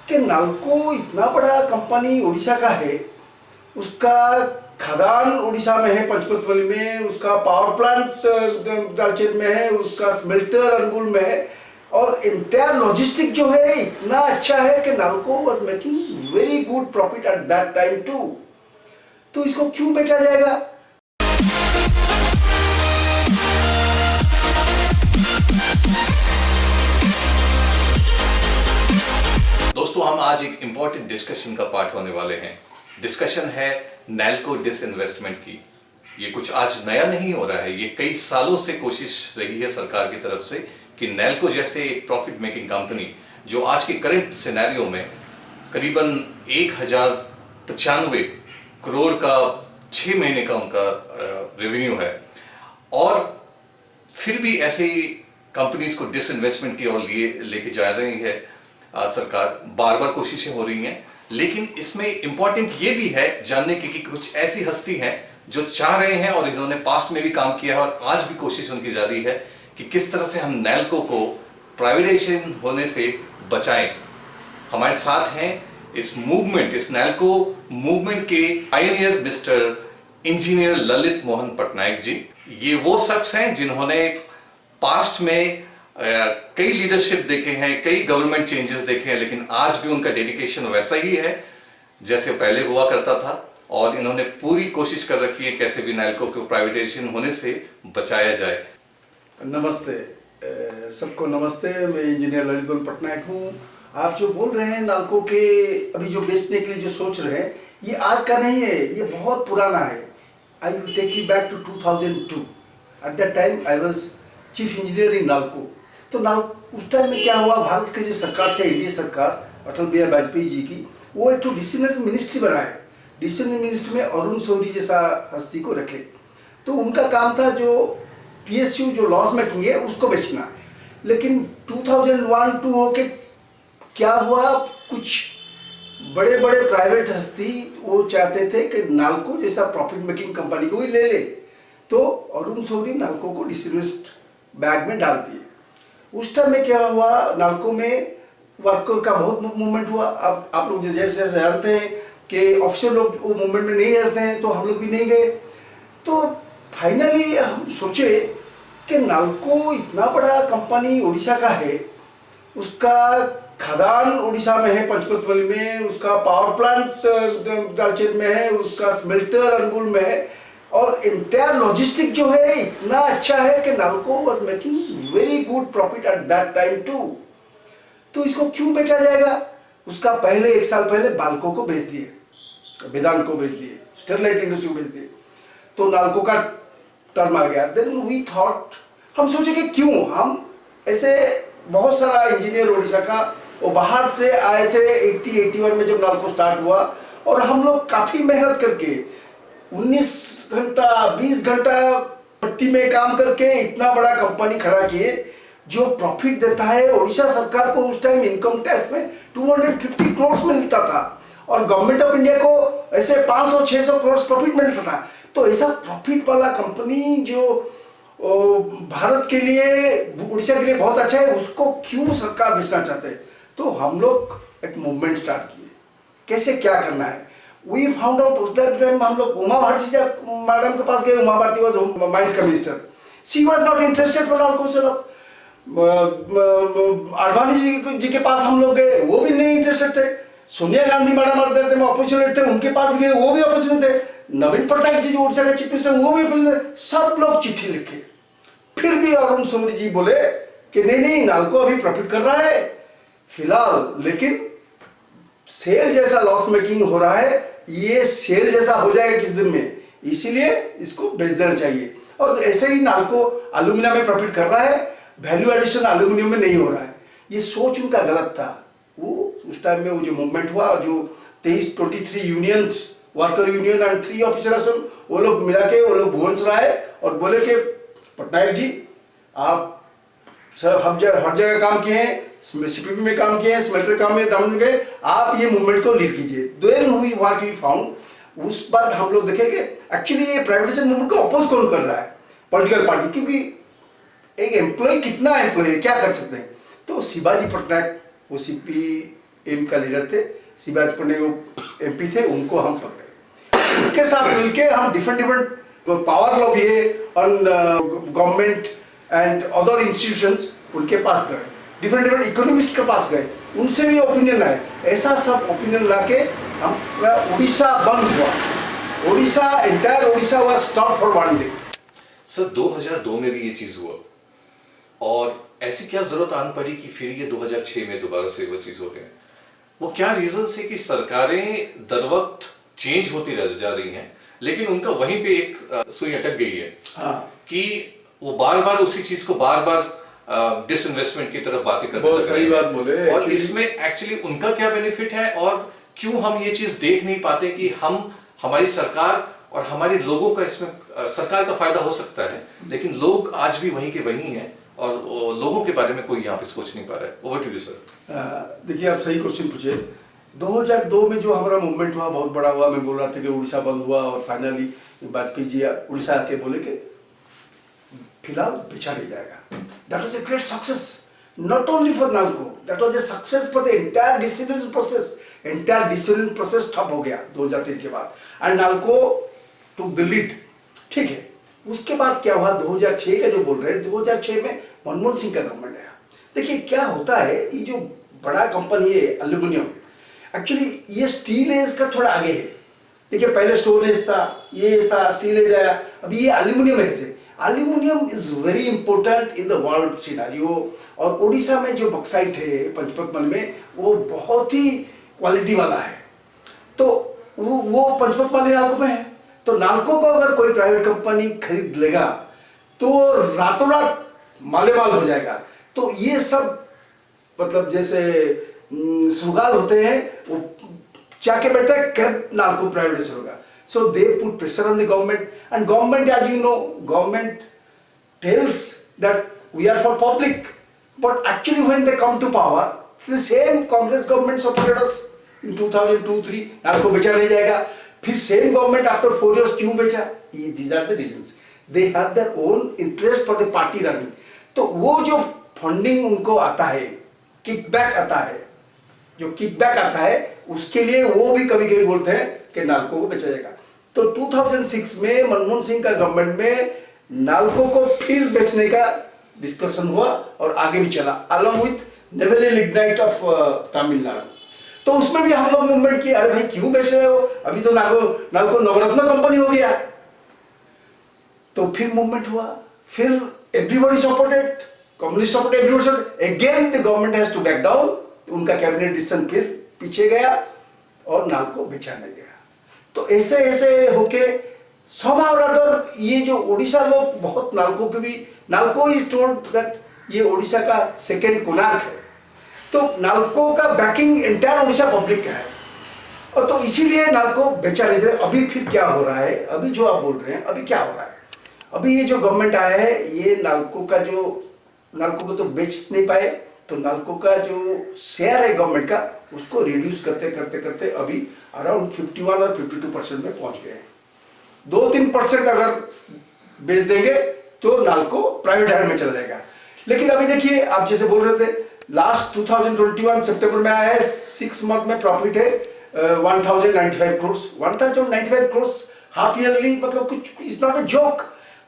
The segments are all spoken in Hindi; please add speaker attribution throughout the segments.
Speaker 1: कि नाल्को इतना बड़ा कंपनी उड़ीसा का है, उसका खदान उड़ीसा में है पंचमतवली में, उसका पावर प्लांट तालचेर में है, उसका स्मेल्टर अनुगुल में है, और इंटायर लॉजिस्टिक जो है इतना अच्छा है कि Nalco was making very good profit at that time too. तो इसको क्यों बेचा जाएगा?
Speaker 2: दोस्तों, हम आज एक इंपॉर्टेंट डिस्कशन का पार्ट होने वाले हैं। डिस्कशन है नैल्को डिसइन्वेस्टमेंट की। ये कुछ आज नया नहीं हो रहा है, ये कई सालों से कोशिश रही है सरकार की तरफ से कि नैल्को जैसे एक प्रॉफिट मेकिंग कंपनी जो आज के करंट सिनेरियो में करीबन 1095 करोड़ का 6 महीने का उनका रेवेन्यू है, और फिर भी ऐसे कंपनीज को डिसइन्वेस्टमेंट की ओर लेके जा रही है सरकार। बार बार कोशिशें हो रही हैं, लेकिन इसमें इंपॉर्टेंट ये भी है जानने की कि कुछ ऐसी हस्ती हैं जो चाह रहे हैं, और इन्होंने पास्ट में भी काम किया है और आज भी कोशिश उनकी जारी है कि किस तरह से हम नैल्को को प्राइवेटाइजेशन होने से बचाएं। हमारे साथ हैं इस मूवमेंट, इस नैल्को मूवमेंट के pioneer mister engineer Lalit Mohan Patnaik ji. ये वो शख्स हैं जिन्होंने पास्ट में कई लीडरशिप देखे हैं, कई गवर्नमेंट चेंजेस देखे हैं, लेकिन आज भी उनका डेडिकेशन वैसा ही है जैसे पहले हुआ करता था, और इन्होंने पूरी कोशिश कर रखी है कैसे भी नैल्को को प्राइवेटाइजेशन होने से बचाया जाए।
Speaker 1: नमस्ते सबको, नमस्ते। मैं इंजीनियर ललित मोहन पटनायक हूँ। आप जो बोल रहे हैं नाल्को के अभी जो बेचने के लिए जो सोच रहे हैं, ये आज का नहीं है, ये बहुत पुराना है। I will take you back to 2002। At that time I was chief engineer in Nalco. तो उस टाइम में क्या हुआ, भारत की जो सरकार थी, इंडिया सरकार अटल बिहारी वाजपेयी जी की, वो एक तो डिसिप्लिनरी मिनिस्ट्री बनाए। डिसिप्लिनरी मिनिस्ट्री में अरुण शौरी जैसा हस्ती को रखे। तो उनका काम था जो पीएसयू जो लॉस मेकिंग है उसको बेचना। लेकिन 2001-2 होके क्या हुआ, कुछ बड़े बड़े प्राइवेट हस्ती वो चाहते थे कि नाल्को जैसा प्रॉफिट मेकिंग कंपनी को ही ले ले। तो अरुण शौरी नाल्को को डिसइन्वेस्ट बैग में डाल दिए। उस टाइम में क्या हुआ, नाल्को में वर्कर का बहुत मूवमेंट हुआ। अब आप लोग जैसे जैसे जानते हैं कि ऑफिसर लोग वो मूवमेंट में नहीं रहते हैं, तो हम लोग भी नहीं गए। तो फाइनली हम सोचे कि नाल्को इतना बड़ा कंपनी उड़ीसा का है, उसका खदान उड़ीसा में है पंचमतवली में, उसका पावर प्लांट तालचेर में है, उसका स्मेल्टर अनुगुल में है, और इंटायर लॉजिस्टिक जो है इतना अच्छा है कि Nalco was making very good profit at that time too. तो इसको क्यों बेचा जाएगा? उसका पहले 1 साल पहले बाल्को को बेच दिए, वेदांत को बेच दिए, स्टेरलाइट इंडस्ट्री को बेच दिए। तो नाल्को का टर्म आ गया। देन वी थॉट, हम सोचे कि क्यों हम ऐसे, बहुत सारा इंजीनियर उड़ीसा का वो बाहर से आए थे 80-81 में जब नाल्को स्टार्ट हुआ, और हम लोग काफ़ी मेहनत करके 19 घंटा 20 घंटा पट्टी में काम करके इतना बड़ा कंपनी खड़ा किए जो प्रॉफिट देता है। उड़ीसा सरकार को उस टाइम इनकम टैक्स में 250 करोड़ मिलता था, और गवर्नमेंट ऑफ इंडिया को ऐसे 500-600 करोड़ प्रॉफिट मिलता था। तो ऐसा प्रॉफिट वाला कंपनी जो भारत के लिए, उड़ीसा के लिए बहुत अच्छा है, उसको क्यों सरकार बेचना चाहते हैं? तो हम लोग एक मूवमेंट स्टार्ट किए, कैसे क्या करना है। वी फाउंड आउट उस टाइम हम लोग उमा भारती मैडम के पास गए। उमा भारती वाज माइंस का minister. She was not interested for NALCO sale. Advani ji के पास हम लोग गए, वो भी नहीं इंटरेस्टेड थे। सोनिया गांधी मैडम अपोजिशन थे, उनके पास भी गए, वो भी अपोजिशन थे। नवीन पटनायक जी जो उड़ीसा के चीफ मिनिस्टर, वो भी अपोजिशन थे। सब लोग चिट्ठी लिखे, फिर भी अरुण शौरी जी बोले कि नहीं, नाल्को अभी प्रॉफिट कर रहा है फिलहाल, लेकिन सेल जैसा लॉस मेकिंग हो रहा है, ये सेल जैसा हो जाएगा किस दिन में, इसीलिए इसको बेच देना चाहिए। और ऐसे ही नाल्को एल्यूमिनियम में प्रॉफिट कर रहा है, वैल्यू एडिशन एल्यूमिनियम में नहीं हो रहा है। ये सोच उनका गलत था। वो उस टाइम में वो जो मूवमेंट हुआ, जो 23 unions, worker union and 3 officers, वो लोग मिला के वो लोग भुवनेश्वर आए और बोले कि पटनायक जी, आप सर हर जगह काम किए हैं, सीपीपी में काम किए हैं, स्मेल्टर काम में दामन गए, आप ये मूवमेंट को लीड कीजिए। देन हुई व्हाट वी फाउंड, उस बात हम लोग देखेंगे एक्चुअली ये प्राइवेटाइजेशन मूवमेंट को अपोज कौन कर रहा है, पॉलिटिकल पार्टी। क्योंकि एक एम्प्लॉय कितना एम्प्लॉय क्या कर सकते हैं। तो शिवाजी पटनायक वो सीपी एम का लीडर थे, शिवराज पन्ने वो MP थे, उनको हम पकड़े। उनके साथ मिलके हम different power lobby on government and other institutions, उनके पास गए, डिफरेंट इकोनॉमिस्ट के पास गए, उनसे भी ओपिनियन आए। ऐसा सब ओपिनियन लाके हम उड़ीसा बंद हुआ। Orissa, entire Orissa was stop for 1 day.
Speaker 2: Sir 2002 में भी ये चीज हुआ, और ऐसी क्या जरूरत आन पड़ी कि फिर ये 2006 में दोबारा से वो चीज हो रही है? वो क्या रीजन है कि सरकारें दर वक्त चेंज होती जा रही हैं, लेकिन उनका वहीं पे एक सुई अटक गई है।
Speaker 1: हाँ।
Speaker 2: कि वो बार बार उसी चीज को बार बार डिसइन्वेस्टमेंट की तरफ बातें करने
Speaker 1: बहुत
Speaker 2: लग रहे
Speaker 1: सही
Speaker 2: हैं।
Speaker 1: बात बोले।
Speaker 2: और इसमें एक्चुअली उनका क्या बेनिफिट है, और क्यों हम ये चीज देख नहीं पाते कि हमारी सरकार और हमारे लोगों का इसमें सरकार का फायदा हो सकता है, लेकिन लोग आज भी वहीं के वहीं हैं, और लोगों के बारे में कोई यहाँ पे सोच नहीं पा रहा है। Over to you sir.
Speaker 1: देखिए, आप सही क्वेश्चन पूछे। 2002 में जो हमारा मूवमेंट हुआ बहुत बड़ा हुआ। मैं बोल रहा था कि उड़ीसा बंद हुआ, और फाइनली वाजपेयी जी उड़ीसा आके बोले कि फिलहाल बेचा नहीं जाएगा। That was a great success, not only for NALCO, that was a success for the entire decision process. Entire decision process ठप हो गया 2003 के बाद, and NALCO took the lead. ठीक है, उसके बाद क्या हुआ? 2006 का जो बोल रहे हैं, 2006 में मनमोहन सिंह का गवर्नमेंट आया। देखिए क्या होता है, ये जो बड़ा कंपनी है एल्यूमिनियम, एक्चुअली ये स्टील एज का थोड़ा आगे है। देखिए पहले स्टोन एज था, ये एज था, स्टील एज आया, अभी ये एल्यूमिनियम एज है। Aluminium is very important in the world scenario. और उड़ीसा में जो बॉक्साइट है पंचपतमल में, वो बहुत ही क्वालिटी वाला है। तो वो पंचपतमल नालको में है, तो नालको को अगर कोई प्राइवेट कंपनी खरीद लेगा तो रातों रात मालेमाल हो जाएगा। तो ये सब मतलब जैसे सुगाल होते हैं, वो जाके बैठता है कब नालको प्राइवेटाइज होगा। So they put pressure on the government, and government, as you know, government tells that we are for public, but actually when they come to power, the same Congress government supported us in 2002-3, NALCO बेचा नहीं जाएगा। फिर सेम गवर्नमेंट आफ्टर 4 years क्यों बेचा? These are the reasons. They have their own interest for the party running. तो वो जो फंडिंग उनको आता है, किकबैक आता है, जो किकबैक आता है, उसके लिए वो भी कभी कभी बोलते हैं कि नालको को बेचा जाएगा। तो 2006 में मनमोहन सिंह का गवर्नमेंट में नालको को फिर बेचने का डिस्कशन हुआ, और आगे भी चला along with Neyveli Lignite of Tamil Nadu. तो उसमें भी हम लोग मूवमेंट किए, अरे भाई क्यों बेच रहे हो, अभी तो नालको नवरत्न कंपनी हो गया। तो फिर मूवमेंट हुआ, फिर everybody supported, communist supported, everybody supported, again the government has to back down. उनका कैबिनेट डिसीजन फिर पीछे गया और नालको बेचा नहीं गया। तो ऐसे ऐसे होके somehow or other ये जो उड़ीसा लोग बहुत नालको के भी, नालको इज टोल्ड दैट ये उड़ीसा का सेकेंड कोणार्क है। तो नालको का बैकिंग एंटायर उड़ीसा पब्लिक का है, और तो इसीलिए नालको बेचा नहीं था। अभी फिर क्या हो रहा है, अभी जो आप बोल रहे हैं, अभी क्या हो रहा है? अभी ये जो गवर्नमेंट आया है, ये नालको को तो बेच नहीं पाए, तो नालको का जो शेयर है गवर्नमेंट का, उसको रिड्यूस करते करते करते अभी अराउंड 51 और 52% में पहुंच गए हैं। 2-3% अगर बेच देंगे तो नालको प्राइवेट हैंड में चला जाएगा। लेकिन अभी देखिए, आप जैसे बोल रहे थे, लास्ट 2021 सितंबर में आया है, 6 मंथ में प्रॉफिट है 1095 crores। 1095 crores हाफ ईयरली, मतलब कुछ is not a joke.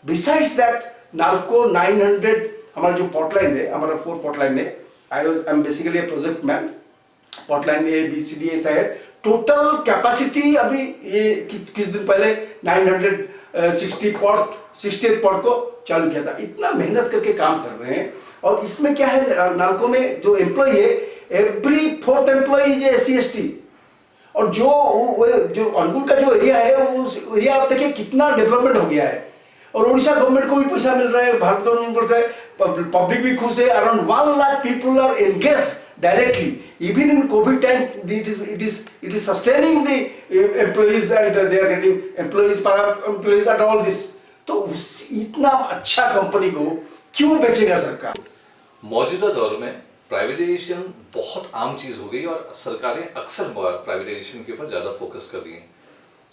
Speaker 1: Besides that NALCO 900, हमारा जो पॉटलाइन है, हमारा 4 पॉटलाइन है, I am basically a project man. Potline A B C D ऐसा है। टोटल कैपेसिटी अभी ये किस दिन पहले 960 पॉट को चालू किया था। इतना मेहनत करके काम कर रहे हैं। और इसमें क्या है, नालको में जो एम्प्लॉय है, every 4th employee is SC ST। और जो अनुगुल का जो एरिया है, उस एरिया आप देखिए कितना डेवलपमेंट हो गया है। और उड़ीसा गवर्नमेंट को भी पैसा मिल रहा है, भारत गवर्नमेंट को मिल रहा है, पब्लिक भी खुश है। Around 1 lakh people are engaged directly. Even in COVID time, it is sustaining the employees, and they are getting employees, para employees and all this. तो इतना अच्छा कंपनी को क्यों बेचेगा सरकार?
Speaker 2: मौजूदा दौर में प्राइवेटाइजेशन बहुत आम चीज हो गई, और सरकारें अक्सर प्राइवेटाइजेशन के ऊपर ज्यादा फोकस कर रही हैं।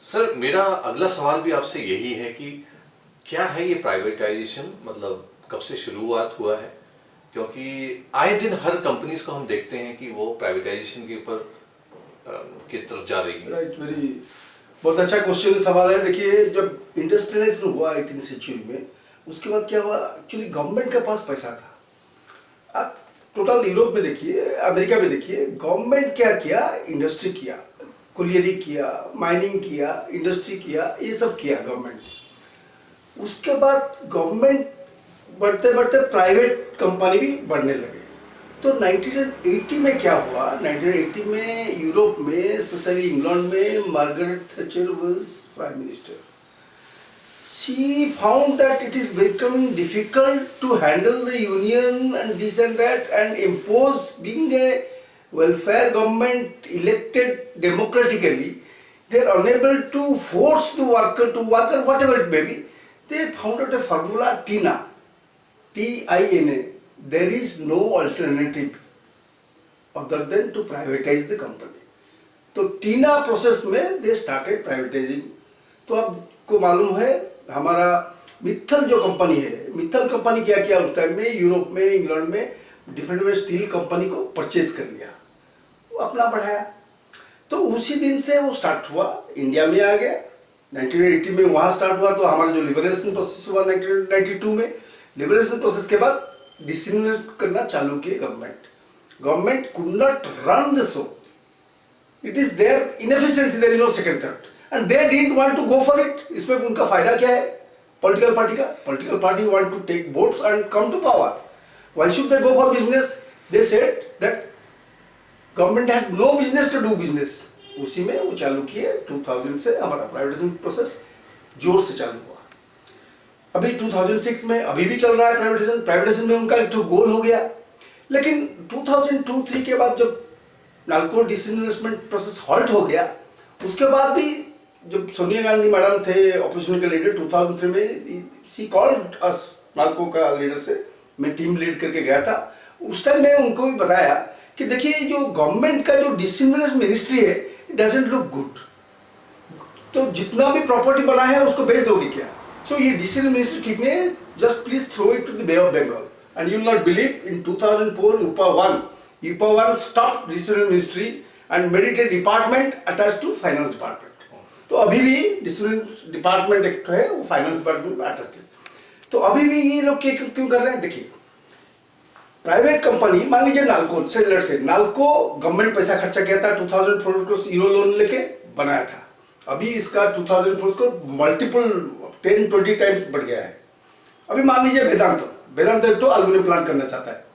Speaker 2: सर मेरा अगला सवाल भी आपसे यही है कि क्या है ये प्राइवेटाइजेशन, मतलब कब से शुरुआत हुआ है? क्योंकि आए दिन हर कंपनीज को हम देखते हैं कि वो प्राइवेटाइजेशन के ऊपर की तरफ जा रही है।
Speaker 1: राइट, वेरी बहुत अच्छा क्वेश्चन सवाल है। देखिए, जब इंडस्ट्रियलाइजेशन हुआ 18th सेंचुरी में, उसके बाद क्या हुआ, एक्चुअली गवर्नमेंट के पास पैसा था। आप टोटल यूरोप में देखिए, अमेरिका में देखिए, गवर्नमेंट क्या किया, इंडस्ट्री किया, कुलियरी किया, माइनिंग किया, इंडस्ट्री किया, ये सब किया गवर्नमेंट। उसके बाद गवर्नमेंट बढ़ते बढ़ते प्राइवेट कंपनी भी बढ़ने लगे। तो 1980 में क्या हुआ, 1980 में यूरोप में, स्पेशली इंग्लैंड में, Margaret Thatcher was prime minister. She found that it is becoming difficult to handle the union and this and that and impose, being a welfare government elected democratically, they are unable to force the worker to work or whatever it may be. They found out a formula, TINA, T-I-N-A. There is no alternative other than to privatize the company. तो टीना प्रोसेस में दे स्टार्टेड प्राइवेटाइजिंग। तो आपको मालूम है, हमारा मित्तल जो कंपनी है, मित्तल कंपनी क्या किया उस टाइम में, यूरोप में, इंग्लैंड में डिफरेंट में स्टील कंपनी को परचेज कर लिया, वो अपना बढ़ाया। तो उसी दिन से वो स्टार्ट हुआ, इंडिया में आ गया 1980 में, वहाँ स्टार्ट हुआ। तो हमारा जो लिबरेशन प्रोसेस हुआ 1992 में, लिबरेशन प्रोसेस के बाद डिसइन्वेस्ट करना चालू किए government could not run the show, it is their inefficiency, there is no second thought, and they didn't want to go for it. इसमें उनका फायदा क्या है पॉलिटिकल पार्टी का? Political party want to take votes and come to power. Why should they go for business? They said that government has no business to do business. उसी में वो चालू किए। 2000 से हमारा प्राइवेटाइजेशन प्रोसेस जोर से चालू हुआ। अभी 2006 में अभी भी चल रहा है प्राइवेटाइजेशन। प्राइवेटाइजेशन में उनका एक तो गोल हो गया, लेकिन 2002-03 के बाद जब नाल्को डिसइन्वेस्टमेंट प्रोसेस हॉल्ट हो गया, उसके बाद भी जब सोनिया गांधी मैडम थे ऑपोजिशन के लीडर 2003 में, सी कॉल्ड अस, नाल्को का लीडर से मैं टीम लीड करके गया था। उस टाइम मैं उनको भी बताया कि देखिए, जो गवर्नमेंट का जो डिसइन्वेस्टमेंट मिनिस्ट्री है, इट डजंट लुक गुड। तो जितना भी प्रॉपर्टी बना है उसको बेच दोगे क्या? सो ये डिसइन्वेस्टमेंट मिनिस्ट्री ठीक नहीं है, just please throw it to the Bay of Bengal. And you will not believe, in 2004 UPA 1 stopped disinvestment ministry and made it a department attached to finance department. तो अभी भी डिसइन्वेस्टमेंट डिपार्टमेंट एक है, वो फाइनेंस डिपार्टमेंट में अटैच्ड है। तो अभी भी ये लोग क्यों कर रहे हैं? देखिए, प्राइवेट कंपनी, मान लीजिए नाल्को से नाल्को गवर्नमेंट पैसा खर्चा किया था 2004 को, यूरो लोन लेके बनाया था। अभी इसका 2004 को मल्टीपल 10-20 टाइम्स बढ़ गया है। अभी मान लीजिए वेदांत एक तो एल्यूमिनियम प्लांट करना चाहता है,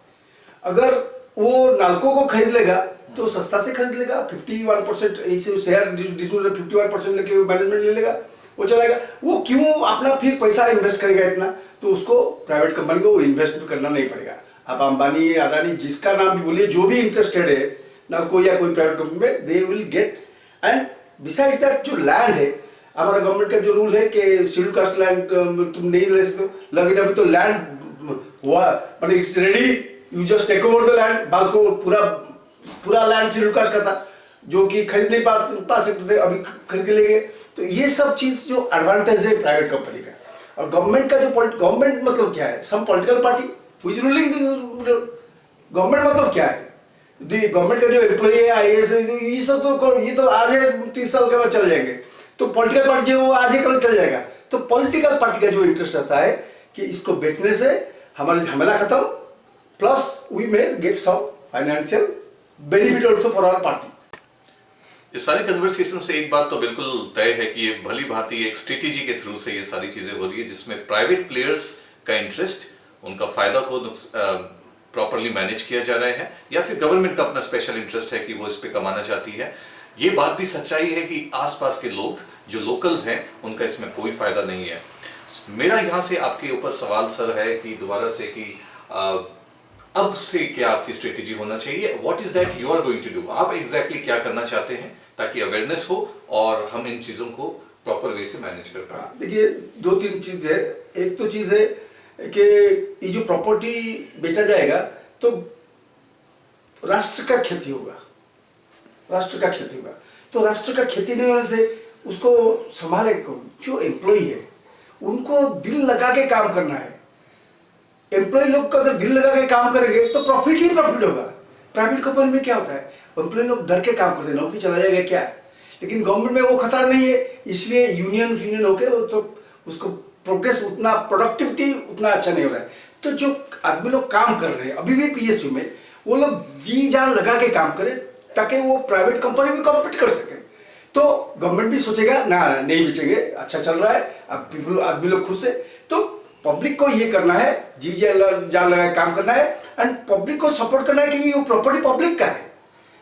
Speaker 1: अगर वो नाल्को को खरीद लेगा तो सस्ता से खरीद लेगा, 51% ऐसे शेयर 51% लेके मैनेजमेंट ले लेगा, वो चलाएगा। वो क्यों अपना फिर पैसा इन्वेस्ट करेगा इतना? तो उसको प्राइवेट कंपनी को वो इन्वेस्ट करना नहीं पड़ेगा। अब अंबानी, अदानी, जिसका नाम भी बोलिए, जो भी इंटरेस्टेड है नाल्को या कोई प्राइवेट कंपनी में, they will get. And besides that, जो लैंड है, हमारा गवर्नमेंट का जो रूल है कि शेड्यूल कास्ट लैंड तुम नहीं ले सकते, लेकिन अभी तो लैंड हुआ, मतलब it's ready, you just take over the land. Balco पूरा लैंड शेड्यूल कास्ट का था, जो कि खरीद नहीं पा सकते थे, अभी खरीद लेंगे। तो ये सब चीज जो एडवांटेज है प्राइवेट कंपनी का। और गवर्नमेंट का जो गवर्नमेंट मतलब क्या है? Some political party who is ruling the government. मतलब क्या है? गवर्नमेंट का जो एम्प्लॉई है, IAS, ये सब तो ये तो आज है, 30 साल के बाद चले जाएंगे। तो पॉलिटिकल पार्टी जो वो आज ही कल चल जाएगा। तो पॉलिटिकल पार्टी का जो इंटरेस्ट रहता है कि इसको बेचने से हमारी झमेला खत्म, plus we may get some financial benefit also for our party.
Speaker 2: इस सारी कन्वर्सेशन से एक बात तो बिल्कुल तय है कि ये भली भांति एक स्ट्रेटेजी के थ्रू से ये सारी चीजें हो रही है, जिसमें प्राइवेट प्लेयर्स का इंटरेस्ट, उनका फायदा को प्रॉपरली मैनेज किया जा रहा है, या फिर गवर्नमेंट का अपना स्पेशल इंटरेस्ट है कि वो इस पे कमाना चाहती है। ये बात भी सच्चाई है कि आसपास के लोग जो लोकल्स हैं, उनका इसमें कोई फायदा नहीं है। मेरा यहाँ से आपके ऊपर सवाल सर है कि दोबारा से कि अब से क्या आपकी स्ट्रेटेजी होना चाहिए? What is that you are going to do? आप एग्जैक्टली क्या करना चाहते हैं ताकि अवेयरनेस हो और हम इन चीजों को प्रॉपर वे से मैनेज कर पाए?
Speaker 1: देखिए, 2-3 चीज है। एक तो चीज है कि ये जो प्रॉपर्टी बेचा जाएगा तो राष्ट्र का क्षति होगा, राष्ट्र का क्षति होगा। तो राष्ट्र का क्षति नहीं होने से उसको संभाले कौन? जो एम्प्लॉई है, उनको दिल लगा के काम करना है। एम्प्लॉय लोग का अगर दिल लगा के काम करेंगे तो प्रॉफिट ही प्रॉफिट होगा। प्राइवेट कंपनी में क्या होता है, एम्प्लॉय लोग डर के काम करते हैं, नौकरी चला जाएगा क्या है। लेकिन गवर्नमेंट में वो खतरा नहीं है, इसलिए यूनियन होकर वो तो उसको प्रोग्रेस उतना, प्रोडक्टिविटी उतना अच्छा नहीं हो रहा है। तो जो आदमी लोग काम कर रहे हैं अभी भी पीएसयू में, वो लोग जी जान लगा के काम करें ताकि वो प्राइवेट कंपनी भी कॉम्पीट कर सके। तो गवर्नमेंट भी सोचेगा ना नहीं बेचेंगे, अच्छा चल रहा है, अब पीपल आदमी लोग खुश है। तो पब्लिक को ये करना है, जी जान लगा के काम करना है एंड पब्लिक को सपोर्ट करना है कि ये प्रॉपर्टी पब्लिक का है।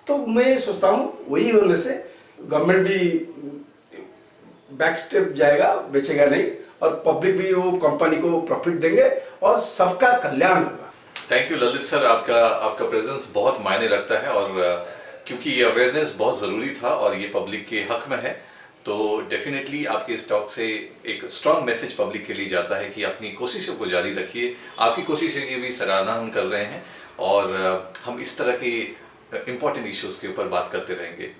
Speaker 1: तो मैं सोचता हूँ वही होने से गवर्नमेंट भी बैक स्टेप जाएगा, बेचेगा नहीं, और पब्लिक भी वो कंपनी को प्रॉफिट देंगे और सबका कल्याण होगा।
Speaker 2: थैंक यू ललित सर, आपका प्रेजेंस बहुत मायने रखता है, और क्योंकि ये अवेयरनेस बहुत ज़रूरी था और ये पब्लिक के हक में है, तो डेफिनेटली आपके इस टॉक से एक स्ट्रांग मैसेज पब्लिक के लिए जाता है कि अपनी कोशिशों को जारी रखिए। आपकी कोशिशें ये भी सराहना हम कर रहे हैं, और हम इस तरह के इम्पोर्टेंट इश्यूज़ के ऊपर बात करते रहेंगे।